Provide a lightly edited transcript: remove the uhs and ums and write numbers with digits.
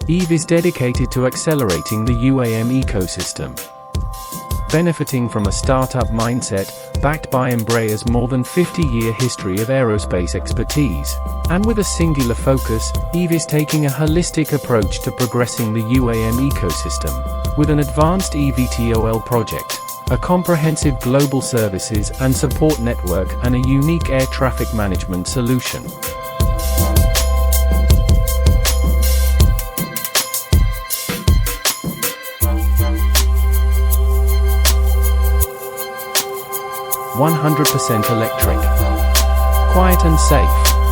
Eve is dedicated to accelerating the UAM ecosystem. Benefiting from a startup mindset, backed by Embraer's more than 50-year history of aerospace expertise, and with a singular focus, Eve is taking a holistic approach to progressing the UAM ecosystem, with an advanced eVTOL project, a comprehensive global services and support network, and a unique air traffic management solution. "100% electric. Quiet and safe.